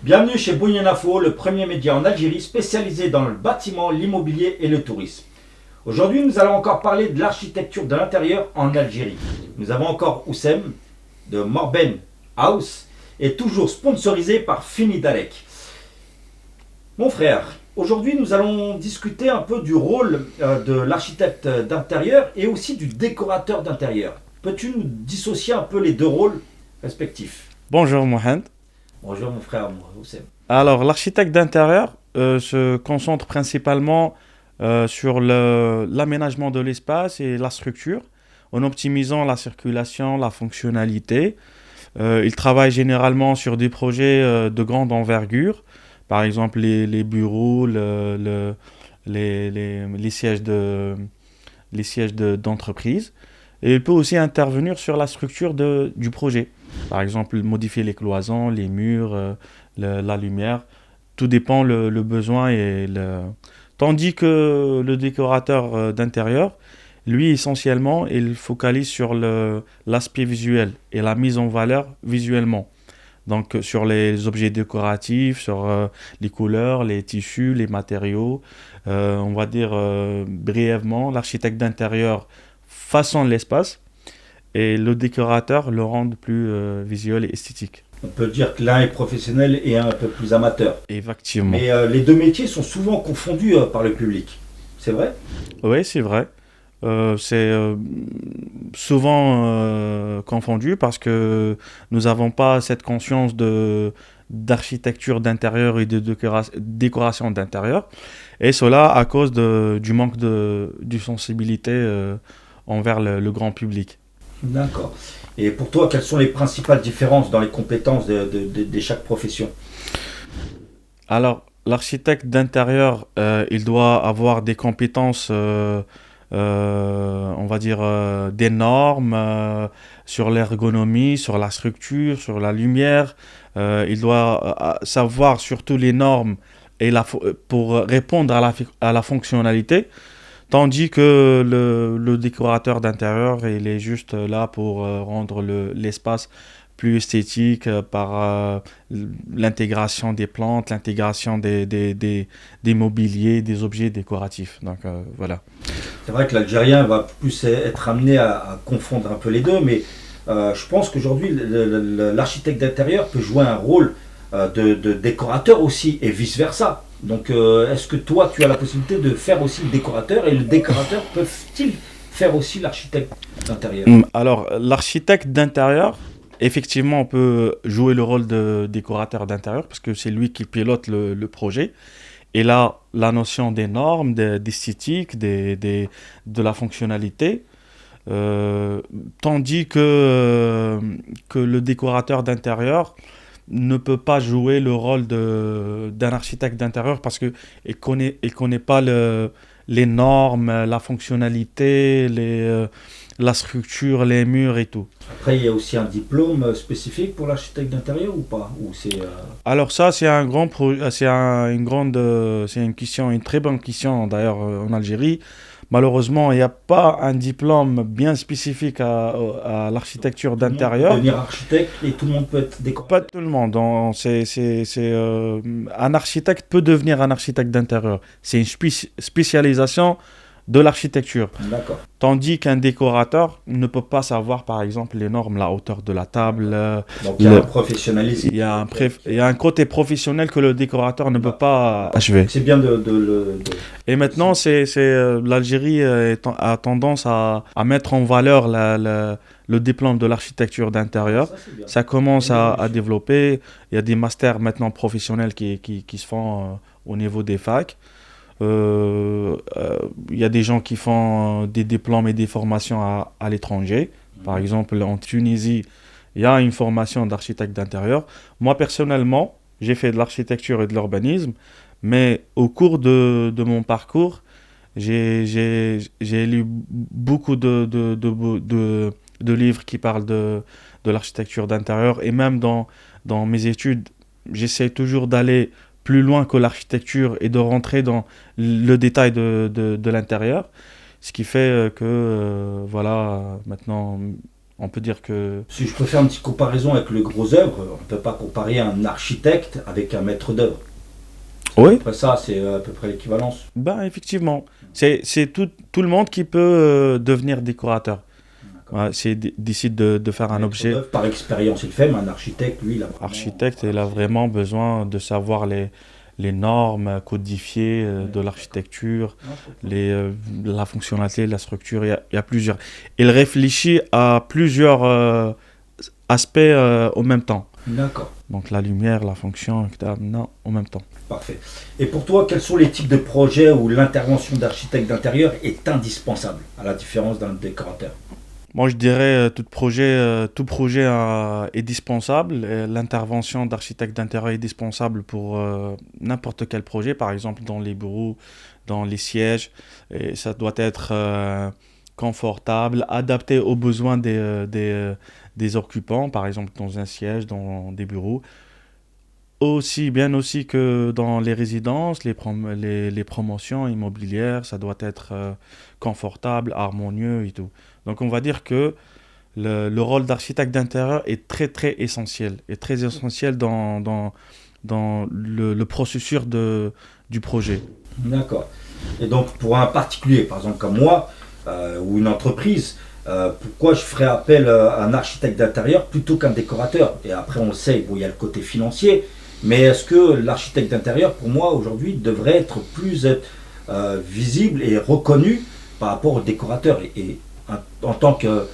Bienvenue chez Bouygues Info, le premier média en Algérie spécialisé dans le bâtiment, l'immobilier et le tourisme. Aujourd'hui, nous allons encore parler de l'architecture de l'intérieur en Algérie. Nous avons encore Oussem de Morben House et toujours sponsorisé par Finidarek. Mon frère, aujourd'hui nous allons discuter un peu du rôle de l'architecte d'intérieur et aussi du décorateur d'intérieur. Peux-tu nous dissocier un peu les deux rôles respectifs? Bonjour Mohamed. Bonjour mon frère Oussem. Alors, l'architecte d'intérieur se concentre principalement sur l'aménagement de l'espace et la structure, en optimisant la circulation, la fonctionnalité. Il travaille généralement sur des projets de grande envergure, par exemple les bureaux, les sièges d'entreprise. Et il peut aussi intervenir sur la structure du projet. Par exemple, modifier les cloisons, les murs, la lumière. Tout dépend le besoin. Tandis que le décorateur d'intérieur, lui, essentiellement, il focalise sur l'aspect visuel et la mise en valeur visuellement. Donc, sur les objets décoratifs, sur les couleurs, les tissus, les matériaux. On va dire brièvement, l'architecte d'intérieur façonne l'espace et le décorateur le rend plus visuel et esthétique. On peut dire que l'un est professionnel et un peu plus amateur. Effectivement. Mais les deux métiers sont souvent confondus par le public. C'est vrai? Oui, c'est vrai. C'est souvent confondu parce que nous n'avons pas cette conscience d'architecture d'intérieur et de décoration d'intérieur. Et cela à cause du manque de sensibilité envers le grand public. D'accord. Et pour toi, quelles sont les principales différences dans les compétences de chaque profession? Alors, l'architecte d'intérieur, il doit avoir des compétences, on va dire, des normes sur l'ergonomie, sur la structure, sur la lumière. Il doit savoir surtout les normes pour répondre à la fonctionnalité. Tandis que le décorateur d'intérieur, il est juste là pour rendre l'espace plus esthétique par l'intégration des plantes, l'intégration des mobiliers, des objets décoratifs. Donc voilà. C'est vrai que l'Algérien va plus être amené à confondre un peu les deux, mais je pense qu'aujourd'hui, l'architecte d'intérieur peut jouer un rôle de décorateur aussi, et vice-versa. Donc, est-ce que toi, tu as la possibilité de faire aussi le décorateur, et le décorateur peut-il faire aussi l'architecte d'intérieur? Alors, l'architecte d'intérieur, effectivement, on peut jouer le rôle de décorateur d'intérieur parce que c'est lui qui pilote le projet. Et là, la notion des normes, d'esthétique, de la fonctionnalité. Tandis que le décorateur d'intérieur ne peut pas jouer le rôle d'un architecte d'intérieur parce qu'il il connaît pas les normes, la fonctionnalité, la structure, les murs et tout. Après, il y a aussi un diplôme spécifique pour l'architecte d'intérieur ou pas? Ou c'est, Alors ça, c'est un grand c'est une question, une très bonne question d'ailleurs en Algérie. Malheureusement, il n'y a pas un diplôme bien spécifique à l'architecture tout le monde peut d'intérieur. devenir architecte et tout le monde peut être Pas décorateur? tout le monde. Un architecte peut devenir un architecte d'intérieur. C'est une spécialisation de l'architecture. D'accord. Tandis qu'un décorateur ne peut pas savoir, par exemple, les normes, la hauteur de la table. Donc, il y a un professionnalisme. Il y a un côté professionnel que le décorateur ne peut pas achever. C'est bien Et maintenant, l'Algérie a tendance à mettre en valeur le diplôme de l'architecture d'intérieur. Ça, c'est bien. Ça commence Une à évolution. développer. Il y a des masters maintenant professionnels qui se font au niveau des facs. Il y a des gens qui font des diplômes et des formations à l'étranger. Par exemple, en Tunisie, il y a une formation d'architecte d'intérieur. Moi, personnellement, j'ai fait de l'architecture et de l'urbanisme, mais au cours de mon parcours, j'ai lu beaucoup de livres qui parlent de l'architecture d'intérieur. Et même dans mes études, j'essaie toujours d'aller plus loin que l'architecture et de rentrer dans le détail de l'intérieur. Ce qui fait que, voilà, maintenant, On peut dire que... Si je peux faire une petite comparaison avec le gros œuvre, on ne peut pas comparer un architecte avec un maître d'œuvre. Oui, Après ça, c'est à peu près l'équivalence. ben effectivement. C'est tout le monde qui peut devenir décorateur. D'accord. Ouais, décide de faire un Maître objet. d'œuvre, par expérience, il le fait, mais un architecte, lui, il a vraiment... Architecte, il a vraiment besoin de savoir les normes codifiées de l'architecture, Non, je comprends. la fonctionnalité, la structure. Il y a plusieurs. Il réfléchit à plusieurs aspects au même temps. D'accord, Donc la lumière, la fonction, etc. Non, en même temps. parfait. Et pour toi, quels sont les types de projets où l'intervention d'architecte d'intérieur est indispensable, à la différence d'un décorateur? Moi, je dirais tout projet est dispensable. Et l'intervention d'architecte d'intérieur est dispensable pour n'importe quel projet, par exemple dans les bureaux, dans les sièges. Et ça doit être confortable, adapté aux besoins des occupants, par exemple dans un siège, dans des bureaux. Aussi bien aussi que dans les résidences, les promotions immobilières, ça doit être confortable, harmonieux et tout. Donc on va dire que le rôle d'architecte d'intérieur est très très essentiel, est très essentiel dans le processus du projet. D'accord. Et donc, pour un particulier, par exemple comme moi, ou une entreprise, pourquoi je ferais appel à un architecte d'intérieur plutôt qu'un décorateur? Et après, on le sait, bon, il y a le côté financier, mais est-ce que l'architecte d'intérieur, pour moi, aujourd'hui, devrait être plus visible et reconnu par rapport au décorateur? Et en tant que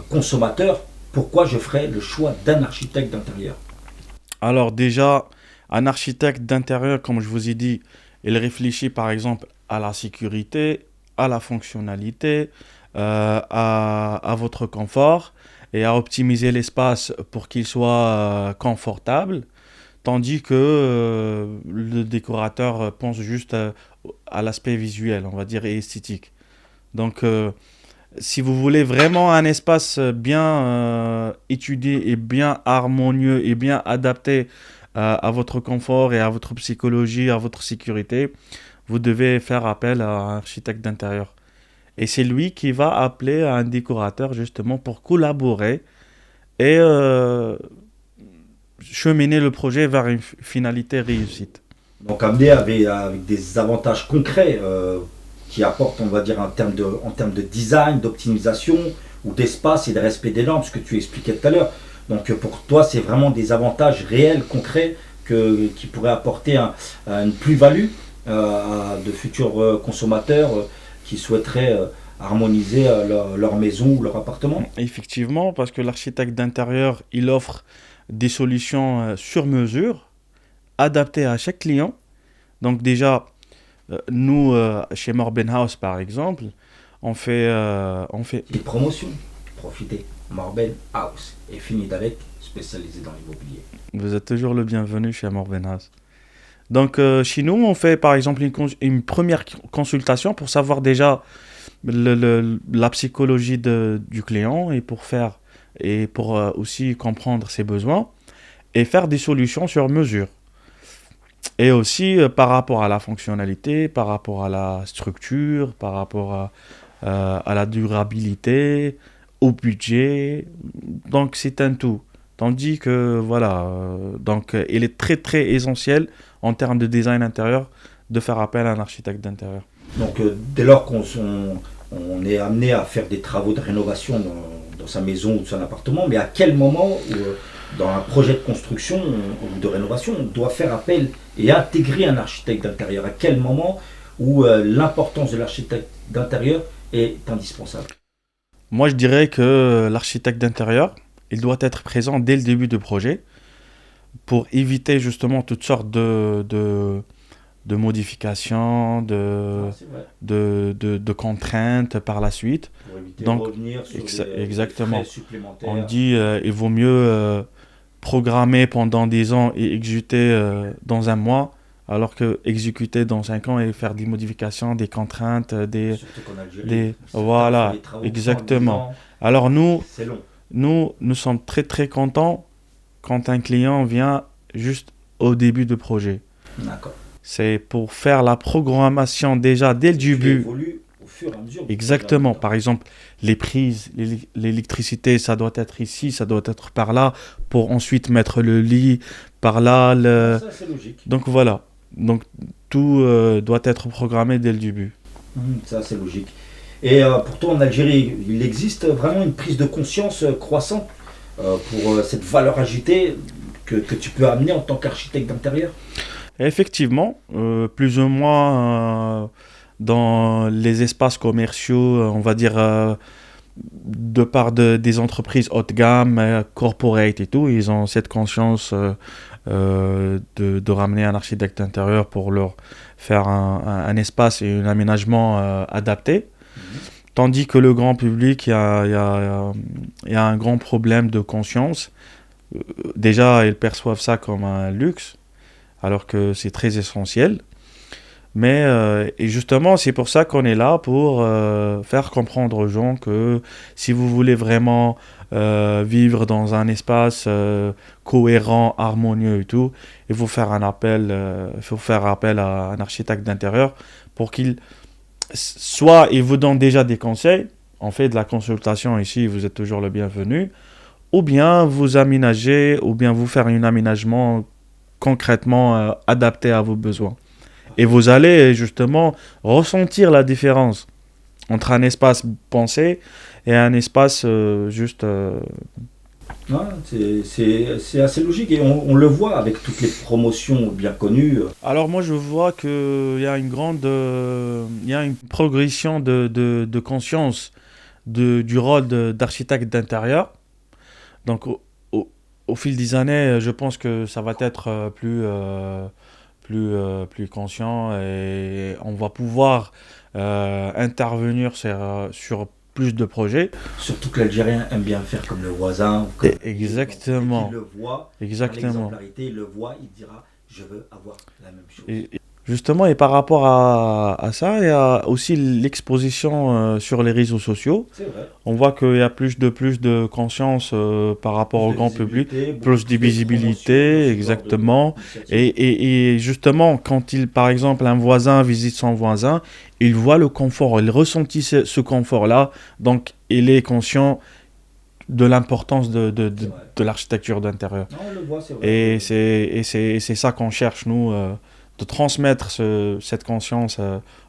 consommateur, pourquoi je ferais le choix d'un architecte d'intérieur? Alors déjà, un architecte d'intérieur, comme je vous ai dit, il réfléchit par exemple à la sécurité, à la fonctionnalité, à votre confort et à optimiser l'espace pour qu'il soit confortable. Tandis que le décorateur pense juste à l'aspect visuel, on va dire, et esthétique. Donc, si vous voulez vraiment un espace bien étudié et bien harmonieux et bien adapté à votre confort et à votre psychologie, à votre sécurité, vous devez faire appel à un architecte d'intérieur. Et c'est lui qui va appeler un décorateur justement pour collaborer et cheminer le projet vers une finalité réussite. Donc amené avec des avantages concrets qui apportent, on va dire, en termes de design, d'optimisation ou d'espace et de respect des normes, ce que tu expliquais tout à l'heure. Donc pour toi, c'est vraiment des avantages réels, concrets, qui pourraient apporter une plus-value à de futurs consommateurs qui souhaiteraient harmoniser leur maison ou leur appartement. Effectivement, parce que l'architecte d'intérieur, il offre des solutions sur mesure, adaptées à chaque client. Donc déjà, nous, chez Morbenhouse par exemple, on fait... Et promotion, profitez. Marben House et fini avec spécialisé dans l'immobilier. Vous êtes toujours le bienvenu chez Morbenhouse. Donc chez nous, on fait par exemple une première consultation pour savoir déjà la psychologie du client et pour aussi comprendre ses besoins et faire des solutions sur mesure. Et aussi par rapport à la fonctionnalité, par rapport à la structure, par rapport à la durabilité, au budget. Donc c'est un tout. Tandis que voilà, donc il est très très essentiel en termes de design intérieur de faire appel à un architecte d'intérieur. Donc dès lors on est amené à faire des travaux de rénovation dans sa maison ou de son appartement, mais à quel moment dans un projet de construction ou de rénovation, on doit faire appel et intégrer un architecte d'intérieur? À quel moment où l'importance de l'architecte d'intérieur est indispensable? Moi, je dirais que l'architecte d'intérieur, il doit être présent dès le début du projet pour éviter justement toutes sortes de modifications, C'est vrai. de contraintes par la suite. Pour éviter Donc, de revenir sur exactement. des frais supplémentaires. On dit il vaut mieux programmer pendant 10 ans et exécuter dans un mois, alors que exécuter dans 5 ans et faire des modifications, des contraintes, Surtout qu'en Algérie, voilà, les travaux exactement. Alors c'est long. nous sommes très très contents quand un client vient juste au début du projet. D'accord. C'est pour faire la programmation déjà dès le Tu début. évolues fur et à mesure. Exactement. Par exemple, les prises, l'électricité, ça doit être ici, ça doit être par là, pour ensuite mettre le lit par là. Ça, c'est logique. Donc voilà. Donc tout doit être programmé dès le début. Ça, c'est logique. Et pour toi, en Algérie, il existe vraiment une prise de conscience croissante pour cette valeur ajoutée que tu peux amener en tant qu'architecte d'intérieur? Effectivement, plus ou moins dans les espaces commerciaux, on va dire de part des entreprises haut de gamme, corporate et tout, ils ont cette conscience de ramener un architecte d'intérieur pour leur faire un espace et un aménagement adapté. Tandis que le grand public, il y a un grand problème de conscience. Déjà, ils perçoivent ça comme un luxe, alors que c'est très essentiel. Mais et justement, c'est pour ça qu'on est là, pour faire comprendre aux gens que si vous voulez vraiment vivre dans un espace cohérent, harmonieux et tout, il faut faire appel à un architecte d'intérieur pour qu'il soit il vous donne déjà des conseils, on fait de la consultation ici, vous êtes toujours le bienvenu, ou bien vous aménager, ou bien vous faire un aménagement concrètement adapté à vos besoins. Et vous allez justement ressentir la différence entre un espace pensé et un espace juste... Ouais, c'est assez logique et on le voit avec toutes les promotions bien connues. Alors moi je vois qu'il y a il y a une progression de conscience du rôle d'architecte d'intérieur. Donc au fil des années, je pense que ça va être plus conscient et on va pouvoir intervenir sur plus de projets. Surtout que l'Algérien aime bien faire comme le voisin. Exactement. Il le voit, Exactement. l'exemplarité, il le voit, il dira je veux avoir la même chose. Justement, et par rapport à ça, il y a aussi l'exposition sur les réseaux sociaux. C'est vrai. On voit qu'il y a plus de conscience par rapport au grand public, plus de visibilité, exactement. Et justement, quand par exemple, un voisin visite son voisin, il voit le confort, il ressentit ce confort-là, donc il est conscient de l'importance de l'architecture d'intérieur. Non, on le voit, c'est vrai. Et c'est ça qu'on cherche, nous, de transmettre cette conscience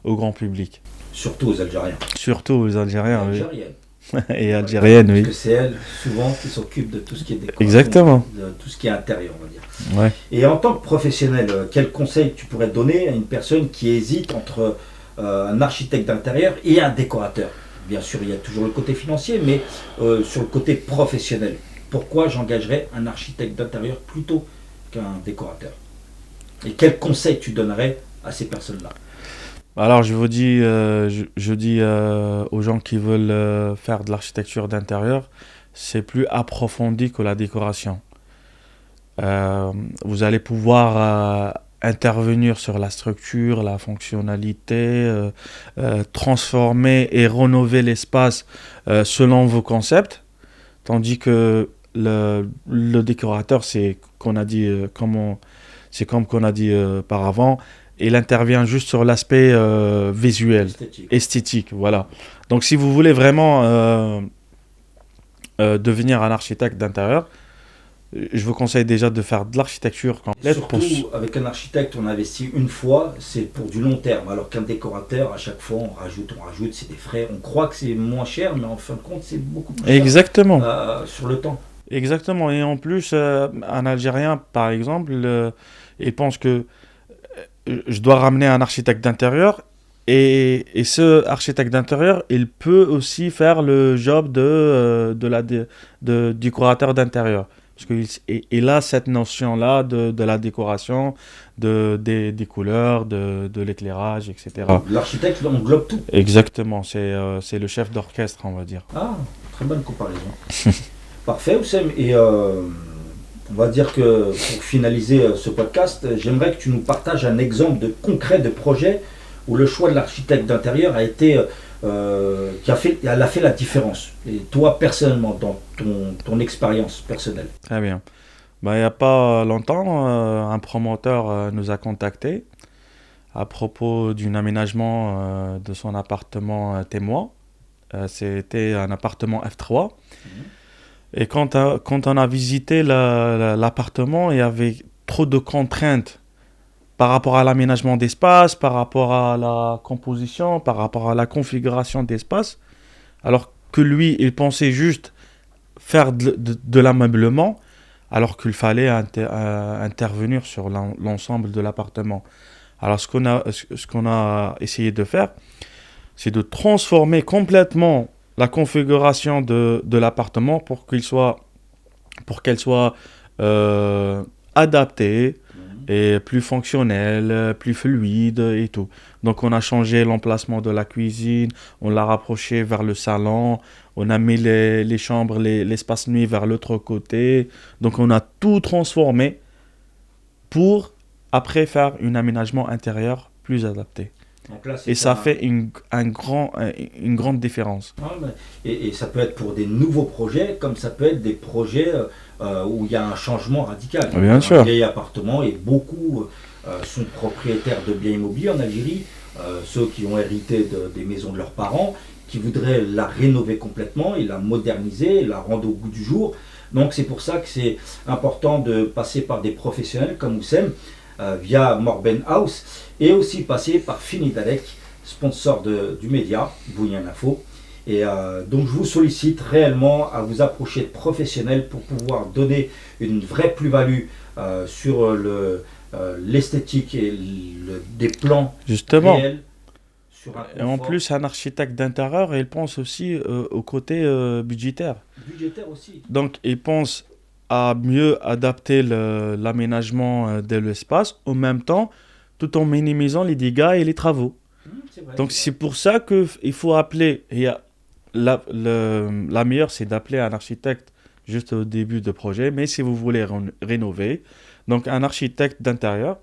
au grand public. Surtout aux Algériens. Surtout aux Algériens, et oui. Algériennes. Et algériennes, oui. Parce que c'est elles, souvent, qui s'occupent de tout ce qui est décoration. Exactement. De tout ce qui est intérieur, on va dire. Ouais. Et en tant que professionnel, quel conseil tu pourrais donner à une personne qui hésite entre un architecte d'intérieur et un décorateur? Bien sûr, il y a toujours le côté financier, mais sur le côté professionnel, pourquoi j'engagerais un architecte d'intérieur plutôt qu'un décorateur? Et quel conseil tu donnerais à ces personnes-là? Alors, je dis aux gens qui veulent faire de l'architecture d'intérieur, c'est plus approfondi que la décoration. Vous allez pouvoir intervenir sur la structure, la fonctionnalité, transformer et rénover l'espace selon vos concepts, tandis que le décorateur, c'est qu'on a dit, c'est comme qu'on a dit auparavant, il intervient juste sur l'aspect visuel, esthétique, voilà. Donc si vous voulez vraiment devenir un architecte d'intérieur, je vous conseille déjà de faire de l'architecture complète. Surtout avec un architecte, on investit une fois, c'est pour du long terme, alors qu'un décorateur, à chaque fois, on rajoute, c'est des frais. On croit que c'est moins cher, mais en fin de compte, c'est beaucoup plus cher. Exactement. Sur le temps. Exactement. Et en plus, un Algérien, par exemple, il pense que je dois ramener un architecte d'intérieur. Et ce architecte d'intérieur, il peut aussi faire le job de décorateur d'intérieur. Parce qu'il a cette notion-là de la décoration, des couleurs, de l'éclairage, etc. L'architecte englobe tout. Exactement, c'est le chef d'orchestre, on va dire. Ah, très bonne comparaison. Parfait, Oussem. Et on va dire que pour finaliser ce podcast, j'aimerais que tu nous partages un exemple concret de projet où le choix de l'architecte d'intérieur a été... elle a fait la différence. Et toi, personnellement, dans ton expérience personnelle. Très bien. Il n'y a pas longtemps, un promoteur nous a contactés à propos d'un aménagement de son appartement témoin. C'était un appartement F3. Et quand on a visité l'appartement, il y avait trop de contraintes par rapport à l'aménagement d'espace, par rapport à la composition, par rapport à la configuration d'espace. Alors que lui, il pensait juste faire de l'ameublement, alors qu'il fallait intervenir sur l'ensemble de l'appartement. Alors ce qu'on a essayé de faire, c'est de transformer complètement la configuration de l'appartement pour qu'elle soit adaptée et plus fonctionnelle, plus fluide et tout. Donc on a changé l'emplacement de la cuisine, on l'a rapproché vers le salon, on a mis les chambres, l'espace nuit vers l'autre côté. Donc on a tout transformé pour après faire un aménagement intérieur plus adapté. Donc là, et ça fait une grande différence. Et ça peut être pour des nouveaux projets, comme ça peut être des projets où il y a un changement radical. Bien sûr. Un vieil appartement, et beaucoup sont propriétaires de biens immobiliers en Algérie, ceux qui ont hérité des maisons de leurs parents, qui voudraient la rénover complètement et la moderniser, et la rendre au goût du jour. Donc c'est pour ça que c'est important de passer par des professionnels comme Oussem, via Morben House, et aussi passer par Finidarek, sponsor du média Bounian Info. Et donc je vous sollicite réellement à vous approcher de professionnels pour pouvoir donner une vraie plus-value sur l'esthétique et des plans justement réels. Et en plus, un architecte d'intérieur, il pense aussi au côté budgétaire. Budgétaire aussi. Donc il pense à mieux adapter l'aménagement de l'espace, en même temps, tout en minimisant les dégâts et les travaux. Donc c'est pour ça qu'il faut appeler, la meilleure c'est d'appeler un architecte juste au début de projet, mais si vous voulez rénover, donc un architecte d'intérieur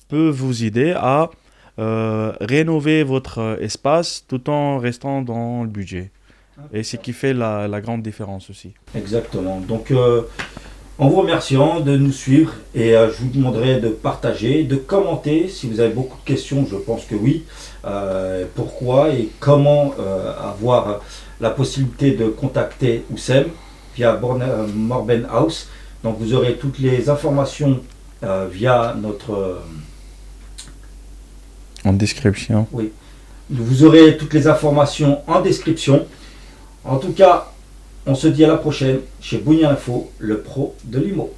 peut vous aider à rénover votre espace tout en restant dans le budget. Et c'est ce qui fait la grande différence aussi. Exactement. Donc en vous remerciant de nous suivre, et je vous demanderai de partager, de commenter si vous avez beaucoup de questions, je pense que oui. Pourquoi et comment avoir la possibilité de contacter Oussem via Morben House. Donc vous aurez toutes les informations via notre... En description. Oui. Vous aurez toutes les informations en description. En tout cas, on se dit à la prochaine chez Bounian Info, le pro de l'IMO.